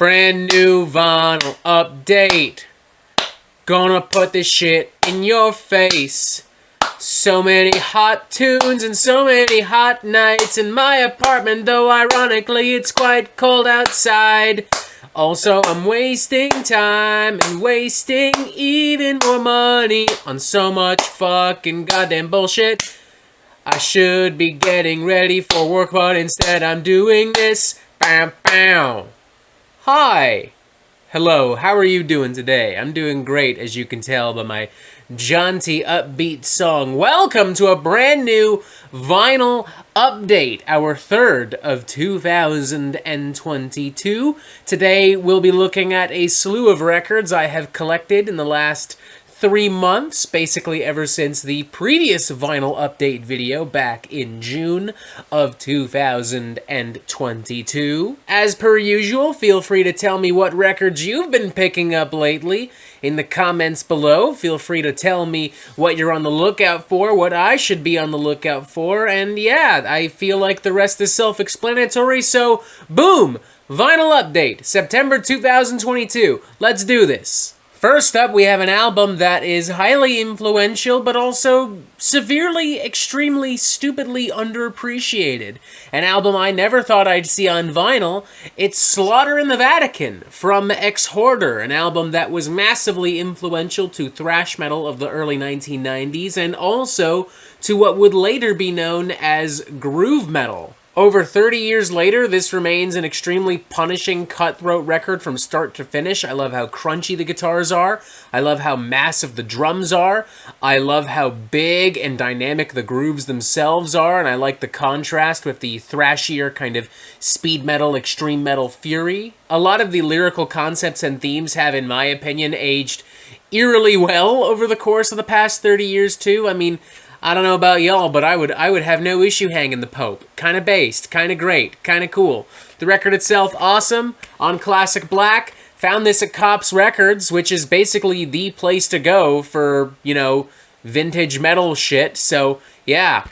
Brand new vinyl update. Gonna put this shit in your face. So many hot tunes and so many hot nights in my apartment, though ironically it's quite cold outside. Also, I'm wasting time and wasting even more money on so much fucking goddamn bullshit. I should be getting ready for work, but instead I'm doing this. Bam, bam. Hi. Hello, how are you doing today? I'm doing great, as you can tell by my jaunty, upbeat song. Welcome to a brand new vinyl update, our third of 2022. Today, we'll be looking at a slew of records I have collected in the last 3 months, basically ever since the previous vinyl update video back in June of 2022. As per usual, feel free to tell me what records you've been picking up lately in the comments below. Feel free to tell me what you're on the lookout for, what I should be on the lookout for, and yeah, I feel like the rest is self-explanatory, so boom! Vinyl update, September 2022. Let's do this. First up, we have an album that is highly influential, but also severely, extremely, stupidly underappreciated. An album I never thought I'd see on vinyl. It's Slaughter in the Vatican from Exhorder, an album that was massively influential to thrash metal of the early 1990s, and also to what would later be known as groove metal. Over 30 years later, this remains an extremely punishing, cutthroat record from start to finish. I love how crunchy the guitars are. I love how massive the drums are. I love how big and dynamic the grooves themselves are, and I like the contrast with the thrashier kind of speed metal, extreme metal fury. A lot of the lyrical concepts and themes have, in my opinion, aged eerily well over the course of the past 30 years, too. I mean, I don't know about y'all, but I would have no issue hanging the Pope. Kinda based, kinda great, kinda cool. The record itself, awesome. On Classic Black. Found this at Cops Records, which is basically the place to go for, you know, vintage metal shit. So, yeah.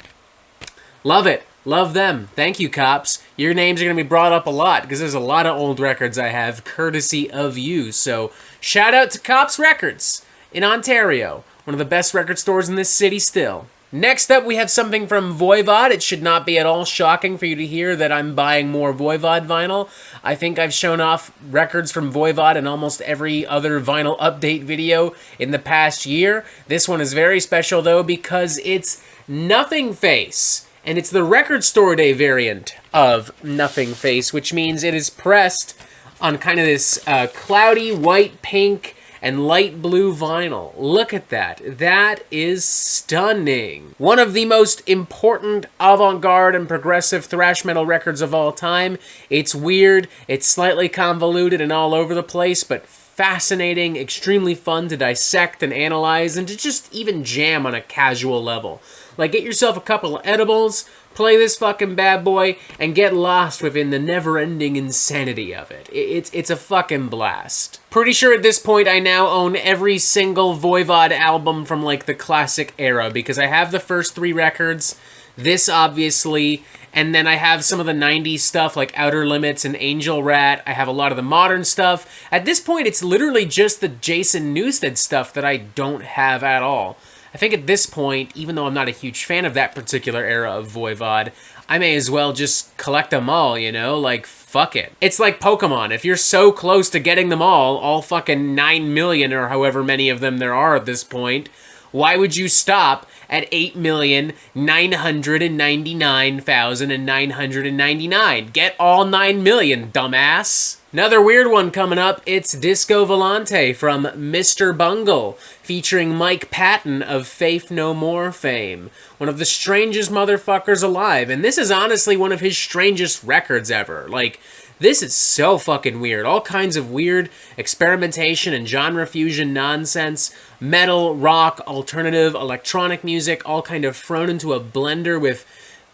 Love it. Love them. Thank you, Cops. Your names are going to be brought up a lot, because there's a lot of old records I have, courtesy of you. So, shout out to Cops Records in Ontario. One of the best record stores in this city still. Next up, we have something from Voivod. It should not be at all shocking for you to hear that I'm buying more Voivod vinyl. I think I've shown off records from Voivod in almost every other vinyl update video in the past year. This one is very special, though, because it's Nothing Face. And it's the Record Store Day variant of Nothing Face, which means it is pressed on kind of this cloudy white, pink, and light blue vinyl. Look at that. That is stunning. One of the most important avant-garde and progressive thrash metal records of all time. It's weird, it's slightly convoluted and all over the place, but fascinating, extremely fun to dissect and analyze, and to just even jam on a casual level. Like, get yourself a couple of edibles, play this fucking bad boy, and get lost within the never-ending insanity of it. It's a fucking blast. Pretty sure at this point I now own every single Voivod album from, like, the classic era, because I have the first 3 records, this obviously, and then I have some of the 90s stuff like Outer Limits and Angel Rat. I have a lot of the modern stuff. At this point, it's literally just the Jason Newsted stuff that I don't have at all. I think at this point, even though I'm not a huge fan of that particular era of Voivod, I may as well just collect them all, you know? Like, fuck it. It's like Pokemon. If you're so close to getting them all fucking 9 million or however many of them there are at this point, why would you stop at 8,999,999? Get all 9 million, dumbass. Another weird one coming up, it's Disco Volante from Mr. Bungle, featuring Mike Patton of Faith No More fame. One of the strangest motherfuckers alive, and this is honestly one of his strangest records ever. Like, this is so fucking weird. All kinds of weird experimentation and genre fusion nonsense. Metal, rock, alternative, electronic music, all kind of thrown into a blender with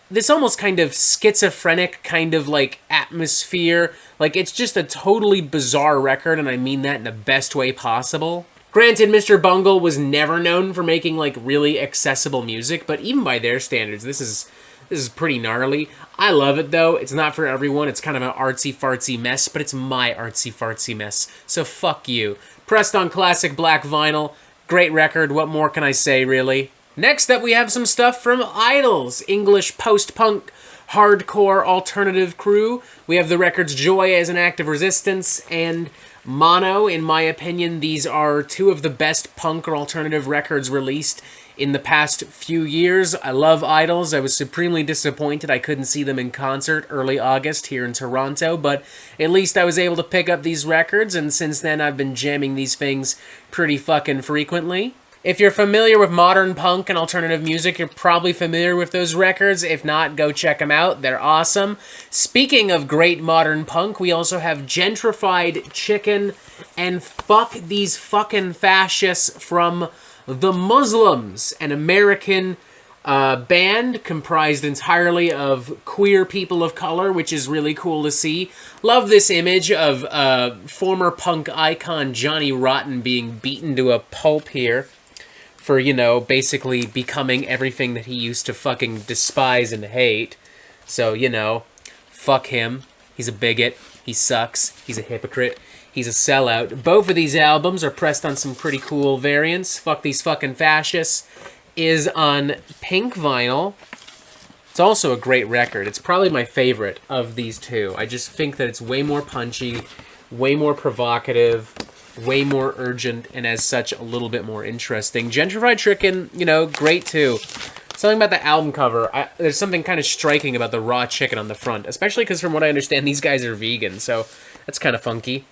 this almost kind of schizophrenic kind of, like, atmosphere. Like, it's just a totally bizarre record, and I mean that in the best way possible. Granted, Mr. Bungle was never known for making, like, really accessible music, but even by their standards, this is This is pretty gnarly. I love it, though. It's not for everyone. It's kind of an artsy-fartsy mess, but it's my artsy-fartsy mess. So fuck you. Pressed on classic black vinyl. Great record. What more can I say, really? Next up, we have some stuff from Idols, English post-punk hardcore alternative crew. We have the records Joy as an Act of Resistance and Mono. In my opinion, these are two of the best punk or alternative records released in the past few years. I love Idols. I was supremely disappointed I couldn't see them in concert early August here in Toronto, but at least I was able to pick up these records, and since then I've been jamming these things pretty fucking frequently. If you're familiar with modern punk and alternative music, you're probably familiar with those records. If not, go check them out. They're awesome. Speaking of great modern punk, we also have Gentrified Chicken and Fuck These Fucking Fascists from The Muslims, an American band comprised entirely of queer people of color, which is really cool to see. Love this image of former punk icon Johnny Rotten being beaten to a pulp here for, you know, basically becoming everything that he used to fucking despise and hate. So, you know, fuck him. He's a bigot. He sucks. He's a hypocrite. He's a sellout. Both of these albums are pressed on some pretty cool variants. Fuck These Fucking Fascists is on pink vinyl. It's also a great record. It's probably my favorite of these two. I just think that it's way more punchy, way more provocative, way more urgent, and as such, a little bit more interesting. Gentrified Chicken, you know, great too. Something about the album cover, there's something kind of striking about the raw chicken on the front, especially because from what I understand, these guys are vegan, so that's kind of funky.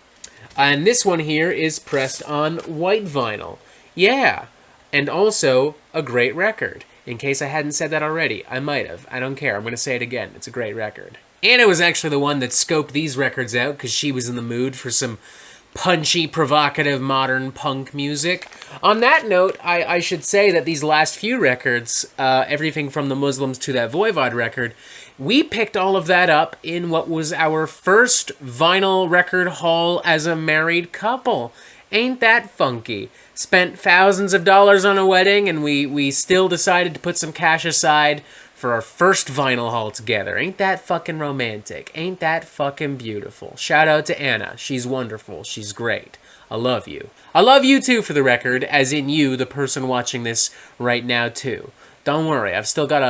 And this one here is pressed on white vinyl. Yeah, and also a great record. In case I hadn't said that already, I might have. I don't care. I'm going to say it again. It's a great record. Anna was actually the one that scoped these records out because she was in the mood for some punchy, provocative, modern punk music. On that note, I should say that these last few records, everything from the Muslims to that Voivod record, we picked all of that up in what was our first vinyl record haul as a married couple. Ain't that funky? Spent thousands of dollars on a wedding, and we still decided to put some cash aside for our first vinyl haul together. Ain't that fucking romantic? Ain't that fucking beautiful? Shout out to Anna. She's wonderful. She's great. I love you. I love you too, for the record, as in you, the person watching this right now too. Don't worry, I've still got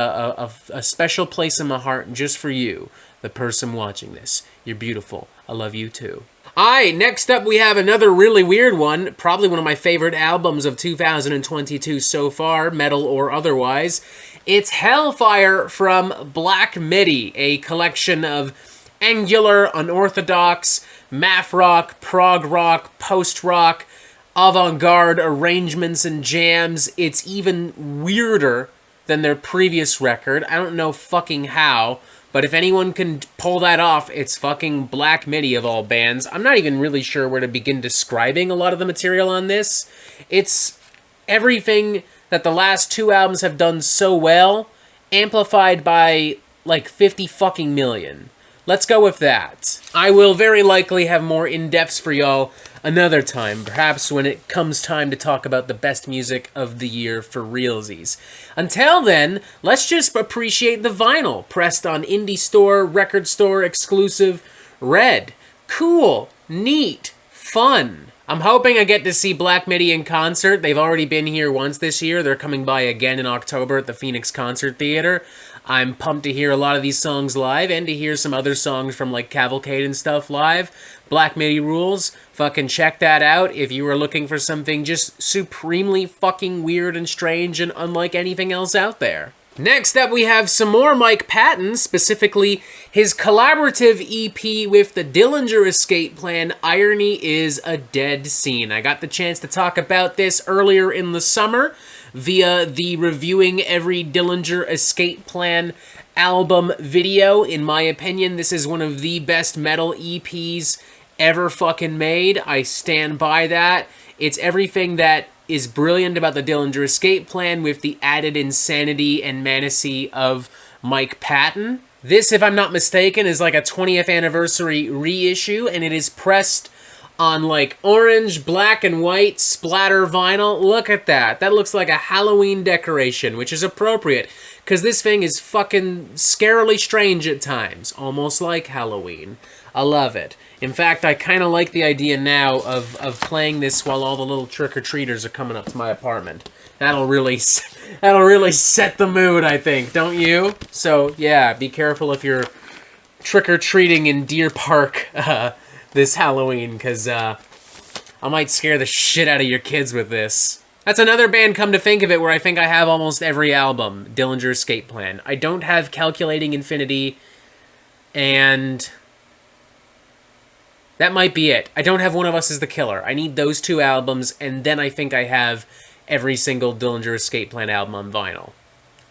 a special place in my heart just for you, the person watching this. You're beautiful. I love you too. Alright, next up we have another really weird one, probably one of my favorite albums of 2022 so far, metal or otherwise. It's Hellfire from Black Midi, a collection of angular, unorthodox, math rock, prog rock, post-rock, avant-garde arrangements and jams. It's even weirder than their previous record. I don't know fucking how, but if anyone can pull that off, it's fucking Black Midi of all bands. I'm not even really sure where to begin describing a lot of the material on this. It's everything that the last two albums have done so well, amplified by like 50 fucking million. Let's go with that. I will very likely have more in-depths for y'all another time, perhaps when it comes time to talk about the best music of the year for realsies. Until then, let's just appreciate the vinyl, pressed on indie store, record store, exclusive, red. Cool, neat, fun. I'm hoping I get to see Black Midi in concert. They've already been here once this year. They're coming by again in October at the Phoenix Concert Theater. I'm pumped to hear a lot of these songs live and to hear some other songs from like Cavalcade and stuff live. Black Midi rules. Fucking check that out if you are looking for something just supremely fucking weird and strange and unlike anything else out there. Next up, we have some more Mike Patton, specifically his collaborative EP with the Dillinger Escape Plan, Irony is a Dead Scene. I got the chance to talk about this earlier in the summer via the Reviewing Every Dillinger Escape Plan album video. In my opinion, this is one of the best metal EPs ever fucking made. I stand by that. It's everything that is brilliant about the Dillinger Escape Plan with the added insanity and manicy of Mike Patton. This, if I'm not mistaken, is like a 20th anniversary reissue, and it is pressed on like orange, black, and white splatter vinyl. Look at that. That looks like a Halloween decoration, which is appropriate because this thing is fucking scarily strange at times, almost like Halloween. I love it. In fact, I kind of like the idea now of playing this while all the little trick-or-treaters are coming up to my apartment. That'll really set the mood, I think, don't you? So, yeah, be careful if you're trick-or-treating in Deer Park this Halloween, because I might scare the shit out of your kids with this. That's another band, come to think of it, where I think I have almost every album, Dillinger Escape Plan. I don't have Calculating Infinity, and that might be it. I don't have One of Us is the Killer. I need those 2 albums, and then I think I have every single Dillinger Escape Plan album on vinyl.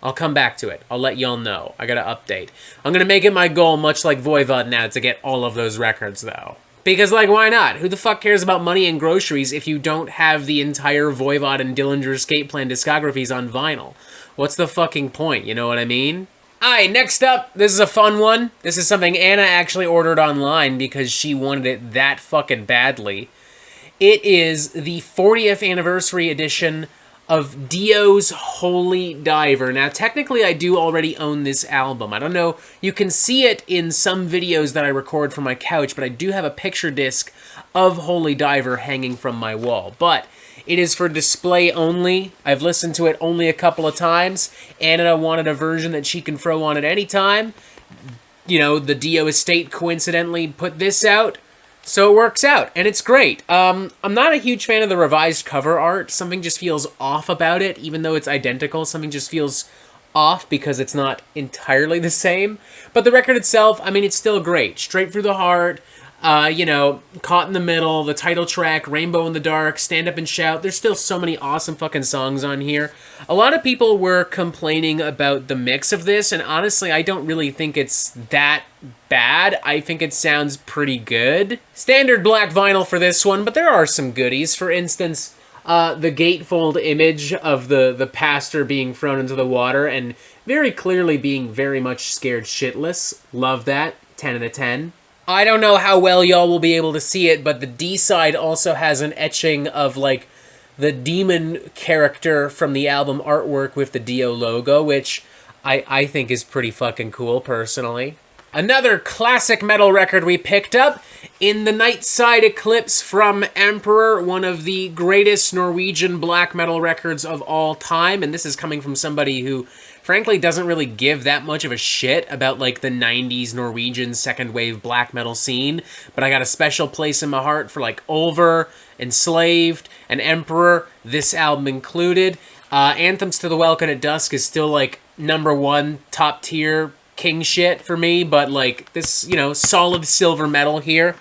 I'll come back to it. I'll let y'all know. I gotta update. I'm gonna make it my goal, much like Voivod now, to get all of those records, though. Because, like, why not? Who the fuck cares about money and groceries if you don't have the entire Voivod and Dillinger Escape Plan discographies on vinyl? What's the fucking point, you know what I mean? Alright, next up, this is a fun one. This is something Anna actually ordered online because she wanted it that fucking badly. It is the 40th anniversary edition of Dio's Holy Diver. Now, technically, I do already own this album. I don't know, you can see it in some videos that I record from my couch, but I do have a picture disc of Holy Diver hanging from my wall. But it is for display only. I've listened to it only a couple of times. Anna wanted a version that she can throw on at any time. You know, the Dio estate coincidentally put this out, so it works out, and it's great. I'm not a huge fan of the revised cover art. Something just feels off about it, even though it's identical. Something just feels off because it's not entirely the same. But the record itself, I mean, it's still great. Straight Through the Heart, you know, Caught in the Middle, the title track, Rainbow in the Dark, Stand Up and Shout. There's still so many awesome fucking songs on here. A lot of people were complaining about the mix of this, and honestly, I don't really think it's that bad. I think it sounds pretty good. Standard black vinyl for this one, but there are some goodies. For instance, the gatefold image of the pastor being thrown into the water and very clearly being very much scared shitless. Love that. 10 out of 10. I don't know how well y'all will be able to see it, but the D-side also has an etching of, like, the demon character from the album artwork with the Dio logo, which I think is pretty fucking cool, personally. Another classic metal record we picked up, In the Nightside Eclipse from Emperor, one of the greatest Norwegian black metal records of all time, and this is coming from somebody who frankly doesn't really give that much of a shit about like the 90s Norwegian second wave black metal scene, but I got a special place in my heart for like Over, Enslaved, and Emperor, this album included. Anthems to the Welcome at Dusk is still like #1 top tier king shit for me, but like this, you know, solid silver metal here,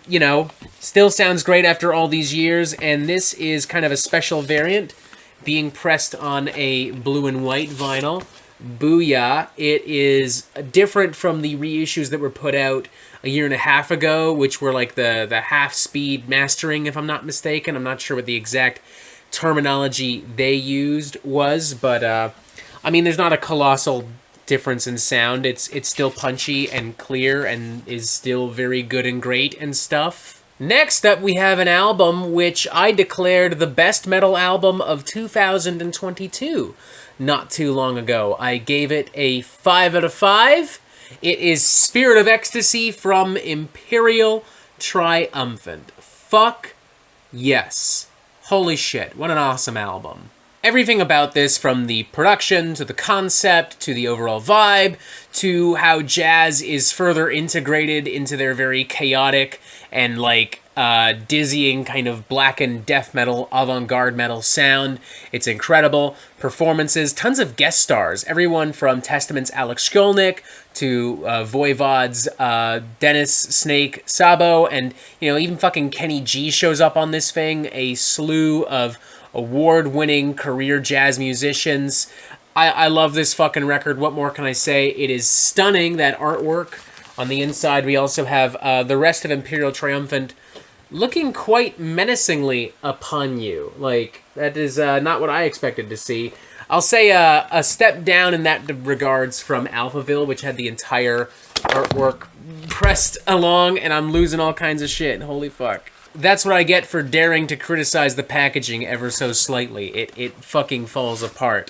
you know, still sounds great after all these years, and this is kind of a special variant being pressed on a blue and white vinyl. Booyah. It is different from the reissues that were put out a year and a half ago, which were like the half-speed mastering, if I'm not mistaken. I'm not sure what the exact terminology they used was, but I mean, there's not a colossal difference in sound. It's still punchy and clear and is still very good and great and stuff. Next up, we have an album which I declared the best metal album of 2022 not too long ago. I gave it a 5 out of 5. It is Spirit of Ecstasy from Imperial Triumphant. Fuck yes. Holy shit, what an awesome album. Everything about this, from the production, to the concept, to the overall vibe, to how jazz is further integrated into their very chaotic and, like, dizzying kind of blackened death metal, avant-garde metal sound. It's incredible. Performances, tons of guest stars. Everyone from Testament's Alex Skolnick to Voivod's Dennis Snake Sabo, and, you know, even fucking Kenny G shows up on this thing. A slew of award-winning career jazz musicians. I love this fucking record. What more can I say? It is stunning, that artwork. On the inside, we also have the rest of Imperial Triumphant looking quite menacingly upon you. Like, that is not what I expected to see. I'll say a step down in that regards from Alphaville, which had the entire artwork pressed along and I'm losing all kinds of shit. Holy fuck. That's what I get for daring to criticize the packaging ever so slightly. It fucking falls apart.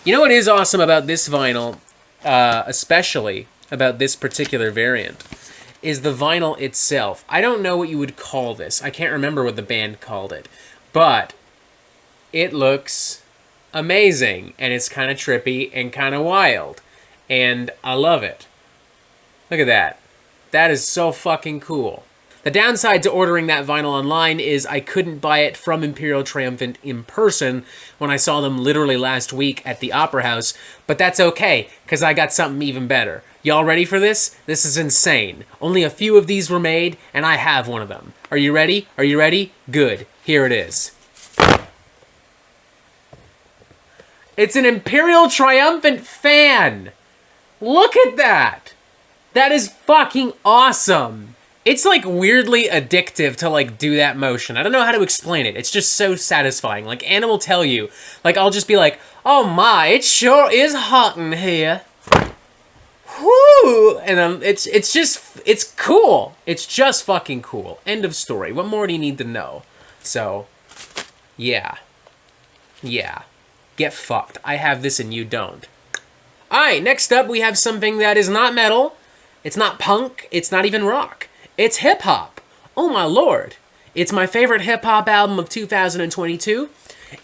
You know what is awesome about this vinyl, especially about this particular variant, is the vinyl itself. I don't know what you would call this. I can't remember what the band called it. But it looks amazing, and it's kind of trippy and kind of wild. And I love it. Look at that. That is so fucking cool. The downside to ordering that vinyl online is I couldn't buy it from Imperial Triumphant in person when I saw them literally last week at the Opera House, but that's okay, because I got something even better. Y'all ready for this? This is insane. Only a few of these were made, and I have one of them. Are you ready? Are you ready? Good. Here it is. It's an Imperial Triumphant fan! Look at that! That is fucking awesome! It's like weirdly addictive to like do that motion. I don't know how to explain it. It's just so satisfying. Like Anna will tell you, like I'll just be like, oh my, it sure is hot in here. Whoo! And it's cool. It's just fucking cool. End of story. What more do you need to know? So, yeah. Yeah. Get fucked. I have this and you don't. Alright, next up we have something that is not metal. It's not punk. It's not even rock. It's hip-hop. Oh my lord. It's my favorite hip-hop album of 2022.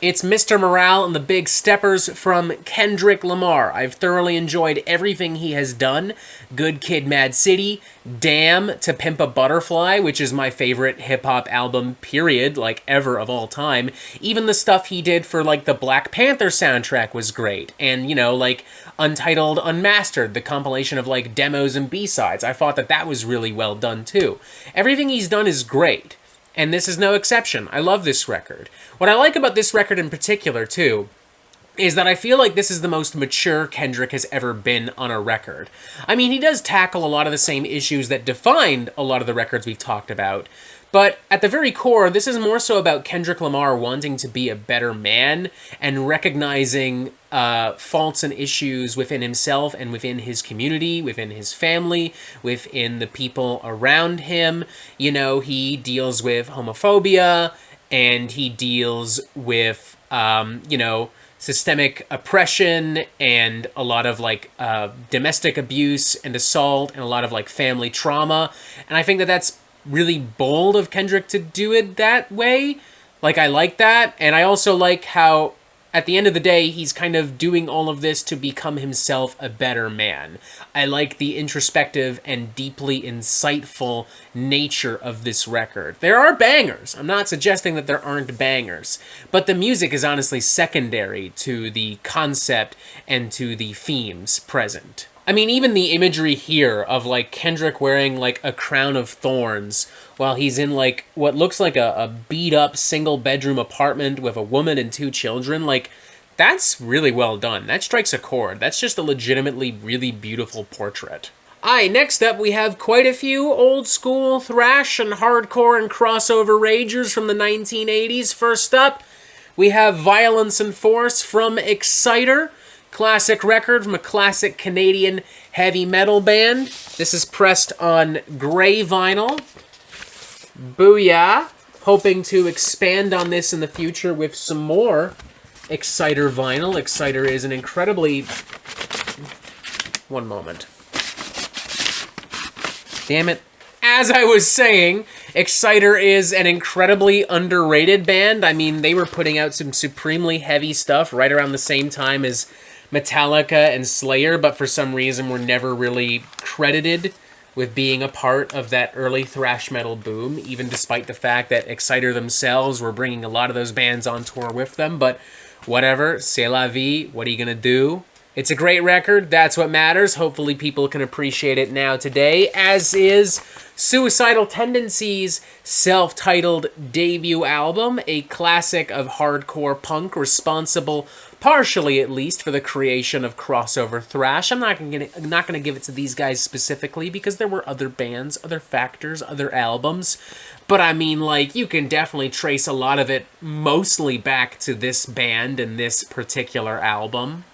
It's Mr. Morale and the Big Steppers from Kendrick Lamar. I've thoroughly enjoyed everything he has done. Good Kid, Mad City, Damn, To Pimp a Butterfly, which is my favorite hip-hop album, period, like, ever of all time. Even the stuff he did for, like, the Black Panther soundtrack was great. And, you know, like, Untitled Unmastered, the compilation of, like, demos and B-sides. I thought that that was really well done, too. Everything he's done is great. And this is no exception. I love this record. What I like about this record in particular, too, is that I feel like this is the most mature Kendrick has ever been on a record. I mean, he does tackle a lot of the same issues that defined a lot of the records we've talked about, but at the very core, this is more so about Kendrick Lamar wanting to be a better man and recognizing faults and issues within himself and within his community, within his family, within the people around him. You know, he deals with homophobia, and he deals with, you know, systemic oppression and a lot of, like, domestic abuse and assault and a lot of, like, family trauma. And I think that that's really bold of Kendrick to do it that way. Like, I like that. And I also like how, at the end of the day, he's kind of doing all of this to become himself a better man. I like the introspective and deeply insightful nature of this record. There are bangers. I'm not suggesting that there aren't bangers. But the music is honestly secondary to the concept and to the themes present. I mean, even the imagery here of, like, Kendrick wearing, like, a crown of thorns while he's in, like, what looks like a beat-up single-bedroom apartment with a woman and 2 children, like, that's really well done. That strikes a chord. That's just a legitimately really beautiful portrait. Alright, next up we have quite a few old-school thrash and hardcore and crossover ragers from the 1980s. First up, we have Violence and Force from Exhorder. Classic record from a classic Canadian heavy metal band. This is pressed on gray vinyl. Booyah! Hoping to expand on this in the future with some more Exhorder vinyl. Exhorder is an incredibly... One moment. Damn it. As I was saying, Exhorder is an incredibly underrated band. I mean, they were putting out some supremely heavy stuff right around the same time as Metallica and Slayer, but for some reason were never really credited with being a part of that early thrash metal boom, even despite the fact that Exhorder themselves were bringing a lot of those bands on tour with them. But whatever, c'est la vie, what are you gonna do? It's a great record, that's what matters. Hopefully people can appreciate it now today, as is Suicidal Tendencies' self-titled debut album, a classic of hardcore punk responsible, partially at least, for the creation of crossover thrash. I'm not gonna give it to these guys specifically because there were other bands, other factors, other albums. But I mean, like, you can definitely trace a lot of it mostly back to this band and this particular album.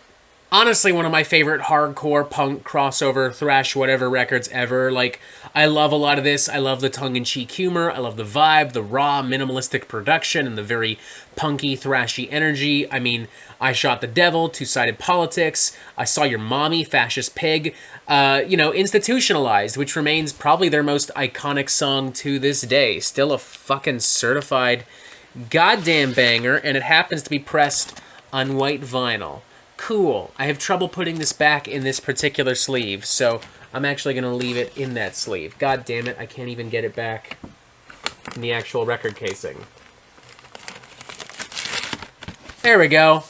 Honestly, one of my favorite hardcore, punk, crossover, thrash, whatever records ever. Like, I love a lot of this. I love the tongue-in-cheek humor. I love the vibe, the raw, minimalistic production, and the very punky, thrashy energy. I mean, I Shot the Devil, Two-Sided Politics, I Saw Your Mommy, Fascist Pig, Institutionalized, which remains probably their most iconic song to this day. Still a fucking certified goddamn banger, and it happens to be pressed on white vinyl. Cool. I have trouble putting this back in this particular sleeve, so I'm actually going to leave it in that sleeve. God damn it, I can't even get it back in the actual record casing. There we go.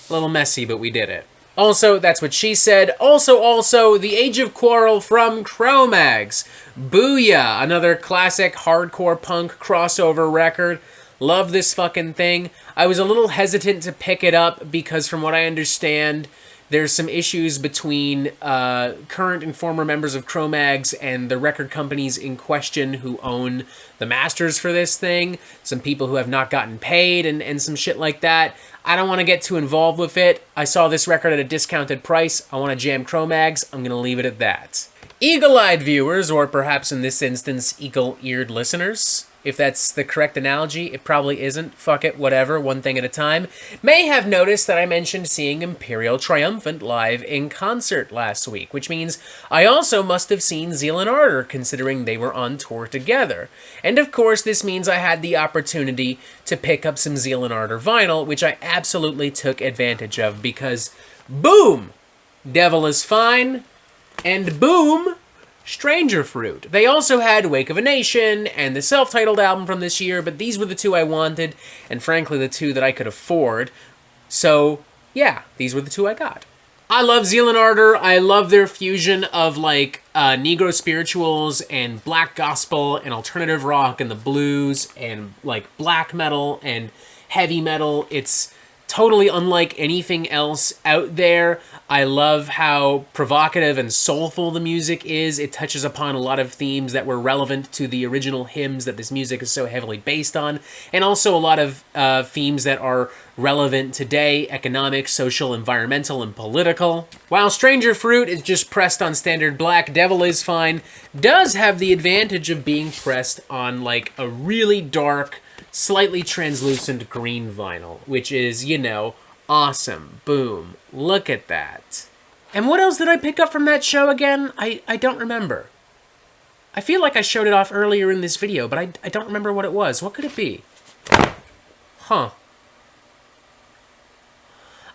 A little messy, but we did it. Also, That's What She Said. Also, The Age of Quarrel from Cro-Mags. Booyah! Another classic hardcore punk crossover record. Love this fucking thing. I was a little hesitant to pick it up because from what I understand, there's some issues between current and former members of Cro-Mags and the record companies in question who own the masters for this thing. Some people who have not gotten paid and some shit like that. I don't want to get too involved with it. I saw this record at a discounted price. I want to jam Cro-Mags. I'm going to leave it at that. Eagle-eyed viewers, or perhaps in this instance, eagle-eared listeners, if that's the correct analogy, it probably isn't. Fuck it, whatever, one thing at a time, may have noticed that I mentioned seeing Imperial Triumphant live in concert last week, which means I also must have seen Zeal Ardor, considering they were on tour together. And of course, this means I had the opportunity to pick up some Zeal Ardor vinyl, which I absolutely took advantage of, because boom! Devil is Fine, and boom! Stranger Fruit. They also had Wake of a Nation and the self-titled album from this year, but these were the two I wanted, and frankly the two that I could afford. So, yeah, these were the two I got. I love Zeal Ardor. I love their fusion of, like, Negro spirituals and black gospel and alternative rock and the blues and, like, black metal and heavy metal. It's totally unlike anything else out there. I love how provocative and soulful the music is. It touches upon a lot of themes that were relevant to the original hymns that this music is so heavily based on, and also a lot of themes that are relevant today: economic, social, environmental, and political. While Stranger Fruit is just pressed on standard black, Devil is Fine does have the advantage of being pressed on, like, a really dark, slightly translucent green vinyl, which is, you know, awesome. Boom. Look at that. And what else did I pick up from that show again? I don't remember. I feel like I showed it off earlier in this video, but I don't remember what it was. What could it be? Huh.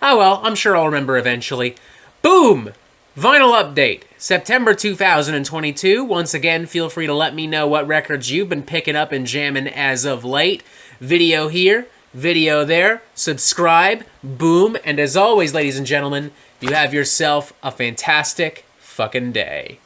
Oh well, I'm sure I'll remember eventually. Boom! Vinyl update. September 2022. Once again, feel free to let me know what records you've been picking up and jamming as of late. Video here, video there. Subscribe. Boom. And as always, ladies and gentlemen, you have yourself a fantastic fucking day.